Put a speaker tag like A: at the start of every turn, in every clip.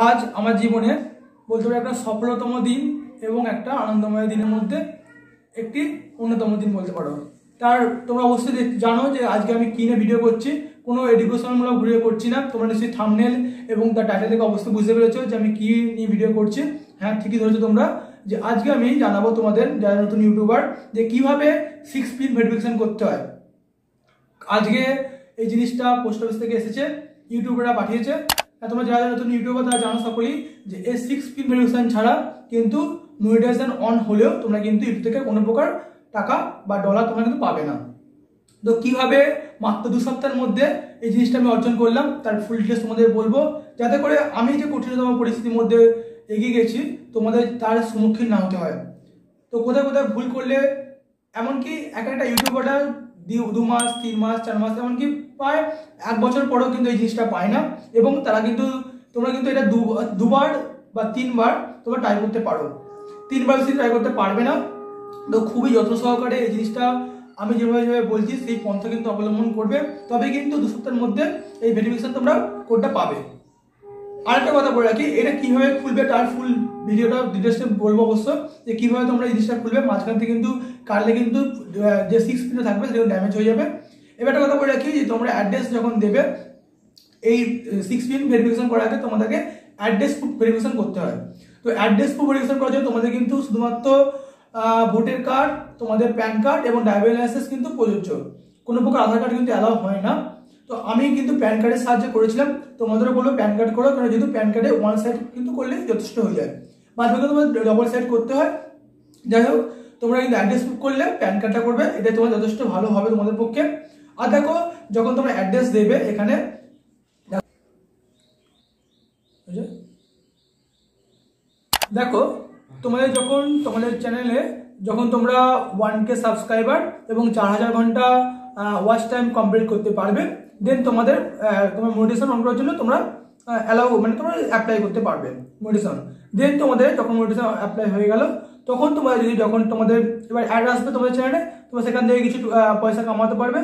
A: আজ আমার জীবনে বলতে পারি একটা সফলতম দিন এবং একটা আনন্দময় দিনের মধ্যে একটি অন্যতম দিন বলতে পারো। তার তোমরা অবশ্যই জানো যে আজকে আমি কি নিয়ে ভিডিও করছি, কোনো এডুকেশনমূলক ভিডিও করছি না। তোমরা নিশ্চয়ই থাম্বনেল এবং তার টাইটেল থেকে অবশ্যই বুঝতে পেরেছো যে আমি কি নিয়ে ভিডিও করছি। হ্যাঁ, ঠিকই ধরেছো তোমরা, যে আজকে আমি জানাবো তোমাদের যারা নতুন ইউটিউবার যে কিভাবে 6 পিন ভেরিফিকেশন করতে হয়। আজকে এই জিনিসটা পোস্ট অফিস থেকে এসেছে, ইউটিউবাররা পাঠিয়েছে। তোমরা যারা নতুন ইউটিউবার তারা জানো সকলেই যে এই 6 পিন ভেরিফিকেশন ছাড়া কিন্তু মনিটাইজেশন অন হলেও তোমরা কিন্তু ইউটিউব থেকে কোনো প্রকার টাকা বা ডলার তোমরা কিন্তু পাবে না। তো কিভাবে মাত্র 2 সপ্তাহের মধ্যে এই জিনিসটা আমি অর্জন করলাম তার ফুল ডিটেলস তোমাদের বলবো, যাতে করে আমি যে কঠিনতম পরিস্থিতির মধ্যে এগিয়ে গেছি তোমাদের তার সম্মুখীন না হতে হয়। তো কোথায় কোথায় ভুল করলে, এমনকি একটা ইউটিউবাররা 2 মাস 3 মাস 4 মাস এমনকি প্রায় 1 বছর পরেও কিন্তু এই জিনিসটা পায় না, এবং তারা কিন্তু তোমরা কিন্তু এটা দুবার বা 3 বার তোমরা ট্রাই করতে পারো, 3 বার বেশি ট্রাই করতে পারবে না। তো খুবই যত্ন সহকারে এই জিনিসটা আমি যেভাবে বলছি সেই পন্থা কিন্তু অবলম্বন করবে, তবে কিন্তু 2 সপ্তাহের মধ্যে এই ভেরিফিকেশন তোমরা কোডটা পাবে। আরেকটা কথা বলে রাখি, এটা কিভাবে খুলবে তার ফুল ভিডিওটা ডিটেলসে বলবো অবশ্য, যে কিভাবে তোমরা এই জিনিসটা খুলবে। মাঝখান থেকে কিন্তু কাটলে কিন্তু যে 6 পিনটা থাকবে সেটা ড্যামেজ হয়ে যাবে। এবার একটা কথা বলে রাখি, যে তোমরা অ্যাড্রেস যখন দেবে এই 6 পিন ভেরিফিকেশন করার আগে তোমাদেরকে অ্যাড্রেস প্রুফ ভেরিফিকেশন করতে হয়। তো অ্যাড্রেস প্রুফ ভেরিফিকেশন করার জন্য তোমাদের কিন্তু শুধুমাত্র ভোটার কার্ড, তোমাদের প্যান কার্ড এবং ড্রাইভিং লাইসেন্স কিন্তু প্রযোজ্য, কোনো প্রকার আধার কার্ড কিন্তু অ্যালাউ হয় না। তো আমি কিন্তু প্যান কার্ডের সাহায্যে করেছিলাম, তোমাদেরও বলবো প্যান কার্ড করো, কারণ যেহেতু প্যান কার্ডে 1 সাইড কিন্তু করলে যথেষ্ট হয়ে যায়, বাদ বাকি তোমাদের ডবল সাইড করতে হয়। যাই হোক, তোমরা কিন্তু অ্যাড্রেস প্রুফ করলে প্যান কার্ডটা করবে, এটা তোমার যথেষ্ট ভালো হবে তোমাদের পক্ষে। আর দেখো, যখন তোমরা অ্যাড্রেস দেবে এখানে দেখো তোমাদের যখন তোমাদের চ্যানেলে যখন তোমরা 1K সাবস্ক্রাইবার এবং 4000 ঘন্টা ওয়াচ টাইম কমপ্লিট করতে পারবে, দেন তোমাদের মনিটাইজেশন অন করার জন্য তোমরা তোমরা অ্যাপ্লাই করতে পারবে মনিটাইজেশন। দেন তোমাদের যখন মনিটাইজেশন অ্যাপ্লাই হয়ে গেল, তখন তোমরা যখন তোমাদের এবার অ্যাড আসবে তোমাদের চ্যানেলে, তোমরা সেখান থেকে কিছু পয়সা কামাতে পারবে।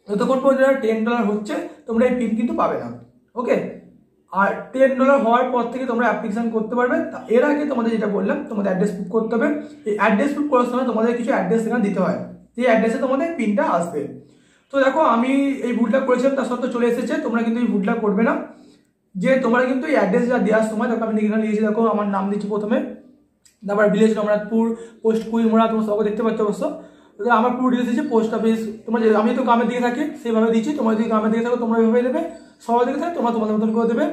A: যতক্ষণ পর্যন্ত $10 হচ্ছে তোমরা এই পিন কিন্তু পাবে না। ওকে, আর $10 হওয়ার পর থেকে তোমরা অ্যাপ্লিকেশন করতে পারবে। এর আগে তোমাদের যেটা বললাম, তোমাদের অ্যাড্রেস প্রুফ করতে হবে। এই অ্যাড্রেস প্রুফ করার সময় তোমাদের কিছু অ্যাড্রেস এখানে দিতে হয়, যে অ্যাড্রেসে তোমাদের পিনটা আসবে। তো দেখো, আমি এই ভুলটা করেছিলাম, তার সত্ত্বেও চলে এসেছে। তোমরা কিন্তু এই ভুলটা করবে না, যে তোমরা কিন্তু এই অ্যাড্রেস যা দেওয়ার সময়, দেখো আমি এখানে লিখেছি, দেখো আমার নাম দিচ্ছি প্রথমে, তারপর ভিলেজ রমনাথপুর, পোস্ট কুইমোড়া, তোমরা সবাই দেখতে পাচ্ছ অবশ্য। আমার পুরো ডিটেলস দিচ্ছি, পোস্ট অফিস, তোমরা আমি তো গ্রামের দিকে থাকি সেইভাবে দিচ্ছি, তোমরা যদি গ্রামের দিকে থাকো তোমরা এইভাবে দেবে, সবাই দিকে থাকে তোমরা তোমাদের মতন করে দেবে।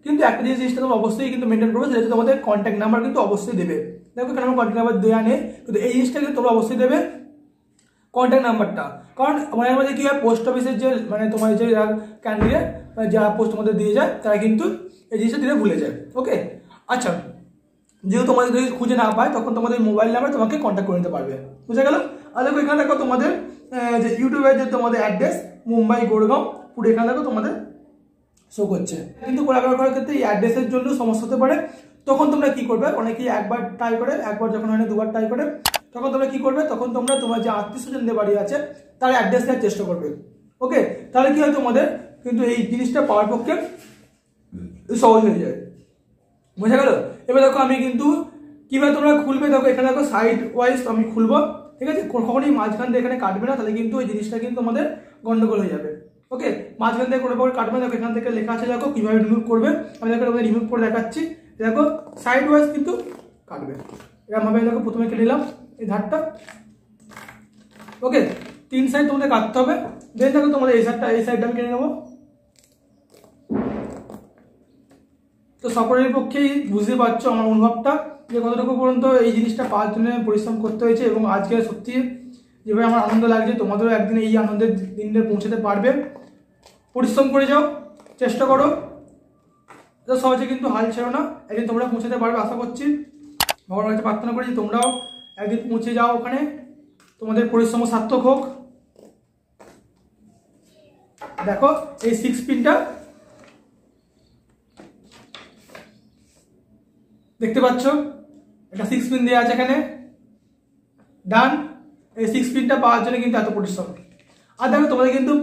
A: কিন্তু একটা জিনিসটা তোমরা অবশ্যই কিন্তু মেনটেন করবে, সেটা তোমাদের কন্ট্যাক্ট নাম্বার কিন্তু অবশ্যই দেবে। দেখো এখানে আমার কন্ট্যাক্ট নাম্বার দেওয়া নেই, কিন্তু এই জিনিসটা কিন্তু তোমরা অবশ্যই দেবে কন্ট্যাক্ট নাম্বারটা। কারণ মাঝে মাঝে কি হয়, পোস্ট অফিসের যে তোমার যে ক্যান্ডিডেট যারা পোস্ট তোমাদের দিয়ে যায়, তারা কিন্তু এই জিনিসটা দিতে ভুলে যায়। ওকে, আচ্ছা, যেহেতু তোমাদের যদি খুঁজে না পায়, তখন তোমাদের মোবাইল নাম্বার তোমাকে কন্ট্যাক্ট করে নিতে পারবে, বুঝে গেল। আর দেখো এখানে দেখো তোমাদের যে ইউটিউবের যে তোমাদের অ্যাড্রেস মুম্বাই গোড়গাঁও পুরো এখানে দেখো তোমাদের শো করছে। কিন্তু কোলাবরেট করার ক্ষেত্রে এই অ্যাড্রেসের জন্য সমস্যা হতে পারে। তখন তোমরা কি করবে, অনেকেই একবার ট্রাই করে, একবার যখন হয় না 2বার ট্রাই করে, তখন তোমরা কি করবে, তখন তোমরা তোমার যে আত্মীয় স্বজনদের বাড়ি আছে তার অ্যাড্রেস দেওয়ার চেষ্টা করবে। ওকে, তাহলে কি হয়, তোমাদের কিন্তু এই জিনিসটা পাওয়ার পক্ষে সহজ হয়ে যায়, বোঝা গেল। এবার দেখো আমি কিন্তু কিভাবে তোমরা খুলবে, দেখো এখানে দেখো সাইড ওয়াইজ আমি খুলবো, ঠিক আছে। কখনোই মাঝখান দিয়ে এখানে কাটবে না, তাহলে কিন্তু এই জিনিসটা কিন্তু তোমাদের গন্ডগোল হয়ে যাবে। ওকে, মাঝখান থেকে কোনো প্রকার কাটবে না। দেখো এখান থেকে লেখা আছে, দেখো কিভাবে রিমুভ করবে। আমি দেখো তোমাদের রিমুভ করে দেখাচ্ছি। দেখো সাইড ওয়াইজ কিন্তু কাটবে, এরকমভাবে দেখো প্রথমে কেটে নিলাম এই ধারটা। ওকে, 3 সাইড তোমাদের কাটতে হবে। দেন দেখো তোমাদের এই সাইডটা আমি কেটে নেবো। তো সকলের পক্ষেই বুঝতে পারছো আমার অনুভবটা, যে কতটুকু পর্যন্ত এই জিনিসটা পাওয়ার জন্য পরিশ্রম করতে হয়েছে, এবং আজকে সত্যি যেভাবে আমার আনন্দ লাগছে, তোমাদেরও একদিন এই আনন্দের দিনটা পৌঁছাতে পারবে। পরিশ্রম করে যাও, চেষ্টা করো, তো সহজে কিন্তু হাল ছেড়ো না, একদিন তোমরা পৌঁছাতে পারবে আশা করছি। ভগবানের কাছে প্রার্থনা করি যে তোমরাও একদিন পৌঁছে যাও ওখানে, তোমাদের পরিশ্রম সার্থক হোক। দেখো এই 6 পিনটা দেখতে পাচ্ছ, এটা 6 পিন দেওয়া আছে এখানে, ডান। এই 6 পিনটা পাওয়ার জন্য কিন্তু এত পরিশ্রম। আর দেখো তোমাদের কিন্তু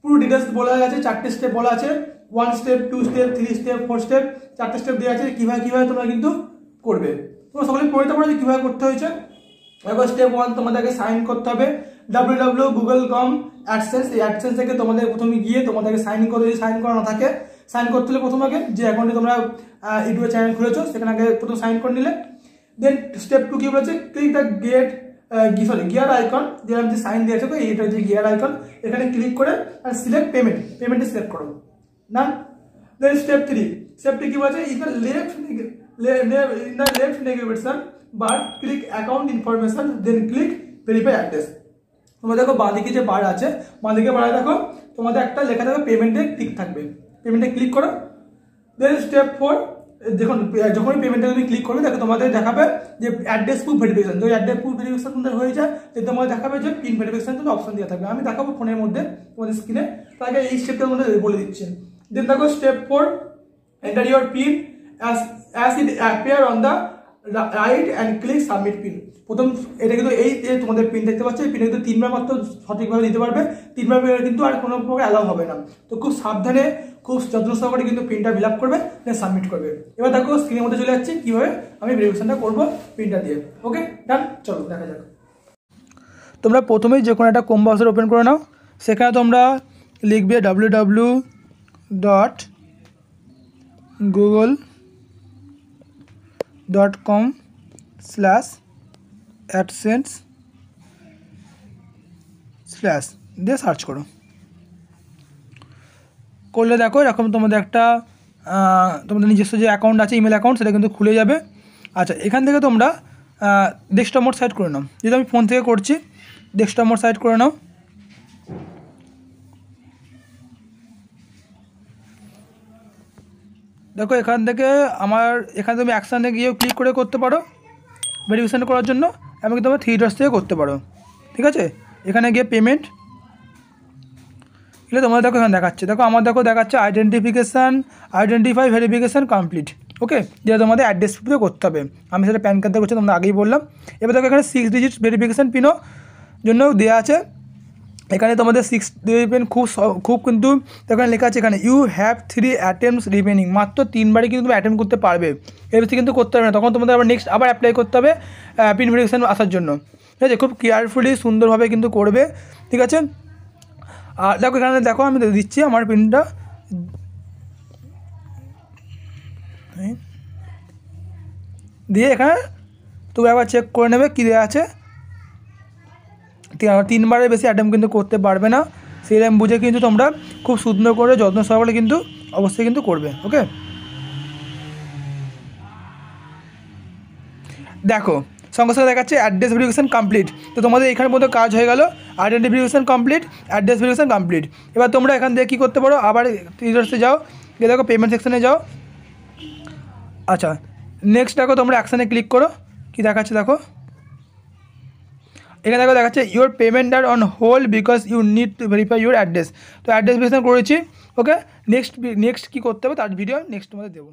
A: পুরো ডিটেলস বলা আছে, 4টে স্টেপ বলা আছে। 1 স্টেপ 2 স্টেপ 3 স্টেপ 4 স্টেপ 4টে স্টেপ দেওয়া আছে কিভাবে তোমরা কিন্তু করবে। তোমরা সকলে পড়তে পারো যে কীভাবে করতে হয়েছে। এবার স্টেপ 1 তোমাদেরকে সাইন করতে হবে www.google.com AdSense। এই AdSense থেকে তোমাদের প্রথমে গিয়ে তোমাদেরকে সাইন করতে, যদি সাইন করা না থাকে সাইন করতে হলে প্রথম আগে যে অ্যাকাউন্টে তোমরা ইউটিউবে চ্যানেল খুলেছো সেখানে আগে প্রথম সাইন করে নিলে। দেন স্টেপ 2 কি বলেছে, ক্লিক দ্য গিয়ার আইকন, যে আমি যে সাইন দিয়েছো এইটা যে গিয়ার আইকন, এখানে ক্লিক করে আর সিলেক্ট পেমেন্টে সিলেক্ট করো না। দেন স্টেপ 3 কি বলেছে, in the left navigation bar click account information then click verify address. তোমরা দেখো বাঁদিকে যে বার আছে, বাঁদিকে বারে দেখো তোমাদের একটা লেখা থাকবে পেমেন্টে ক্লিক থাকবে, পেমেন্টে ক্লিক করো। দেন স্টেপ 4 দেখুন যখনই পেমেন্টে তুমি ক্লিক করবে দেখো তোমাদের দেখাবে যে অ্যাড্রেস প্রুফ ভেরিফিকেশন। যদি অ্যাড্রেস প্রুফ ভেরিফিকেশন তোমাদের হয়ে যায় তাহলে তোমাদের দেখাবে যে পিন ভেরিফিকেশন কিন্তু অপশন দেওয়া থাকবে। আমি দেখাবো ফোনের মধ্যে তোমাদের স্ক্রিনে, তার এই স্টেপটার মধ্যে বলে দিচ্ছি। দেন দেখো step 4 enter your pin as it appear on the right and click submit pin. প্রথম এটা কিন্তু এই যে তোমাদের পিন দেখতে পাচ্ছ, এই পিন কিন্তু 3 বার মাত্র সঠিকভাবে দিতে পারবে, 3 বার কিন্তু আর কোনো প্রকার অ্যালাউ হবে না। তো খুব সাবধানে খুব যত্ন সহকারে কিন্তু পিনটা ফিল আপ করবে, দেন সাবমিট করবে। এবার দেখো স্ক্রিনের মধ্যে চলে যাচ্ছে কিভাবে আমি ভেরিফিকেশনটা করবো পিনটা দিয়ে। ওকে ডান, চলো দেখা যাক। তোমরা প্রথমেই যে কোনো একটা কম ব্রাউজার ওপেন করে নাও, সেখানে তোমরা লিখবে www.google.com/AdSense/ দিয়ে সার্চ করো। করলে দেখো এরকম তোমাদের একটা তোমাদের নিজস্ব যে অ্যাকাউন্ট আছে, ইমেল অ্যাকাউন্ট, সেটা কিন্তু খুলে যাবে। আচ্ছা, এখান থেকে তোমরা ডেস্কটপ মোড সাইড করে নাও। যেহেতু আমি ফোন থেকে করছি, ডেস্কটপ মোড সাইড করে নাও। দেখো এখান থেকে এখানে তুমি অ্যাকশানে গিয়ে ক্লিক করে করতে পারো ভেরিফিকেশন করার জন্য, এমনকি তোমরা 3 ডটস থেকে করতে পারো। ঠিক আছে, এখানে গিয়ে পেমেন্ট এলে তোমরা দেখো এখানে দেখাচ্ছে, দেখো আমার দেখাচ্ছে আইডেন্টিফাই ভেরিফিকেশান কমপ্লিট। ওকে, যেটা তোমাদের অ্যাড্রেস প্রুফে করতে হবে। আমি সেটা প্যান কার্ড দিয়ে করছি, তোমরা আগেই বললাম। এবার দেখো এখানে 6 ডিজিট ভেরিফিকেশান পিনও জন্য দেওয়া আছে। এখানে তোমাদের 6 ডিজিট পিন খুব কিন্তু এখানে লেখা আছে, এখানে ইউ হ্যাভ 3 অ্যাটেম্পটস রিমেনিং। মাত্র 3বারই কিন্তু তুমি অ্যাটেম্প করতে পারবে, এর বেশি কিন্তু করতে পারবে না। তখন তোমাদের আবার নেক্সট অ্যাপ্লাই করতে হবে পিন ভেরিফিকেশান আসার জন্য। ঠিক আছে, খুব কেয়ারফুলি সুন্দরভাবে কিন্তু করবে। ঠিক আছে, আর দেখো এখানে দেখো আমি দিচ্ছি আমার পিনটা, দিয়ে এখানে তুমি একবার চেক করে নেবে কী দেওয়া আছে। 3বারের বেশি অ্যাটেম্প কিন্তু করতে পারবে না, সেই টাইম বুঝে কিন্তু তোমরা খুব সুন্দর করে যত্ন সহকারে কিন্তু অবশ্যই কিন্তু করবে। ওকে, দেখো সঙ্গে সঙ্গে দেখাচ্ছে অ্যাড্রেস ভেরিফিকেশান কমপ্লিট। তো তোমাদের এখানে মধ্যে কাজ হয়ে গেল, identity verification complete, address verification complete. এবার তোমরা এখান থেকে কী করতে পারো, আবার টিচার্সে যাও, গিয়ে দেখো পেমেন্ট সেকশানে যাও। আচ্ছা, নেক্সট দেখো তোমরা অ্যাকশানে ক্লিক করো, কী দেখাচ্ছে দেখো এখানে দেখো দেখাচ্ছে your payment are on hold because you need to verify your address. তো অ্যাড্রেস ভেরিফিকেশান করেছি। ওকে, নেক্সট কী করতে হবে তার ভিডিও নেক্সট তোমাদের দেবো।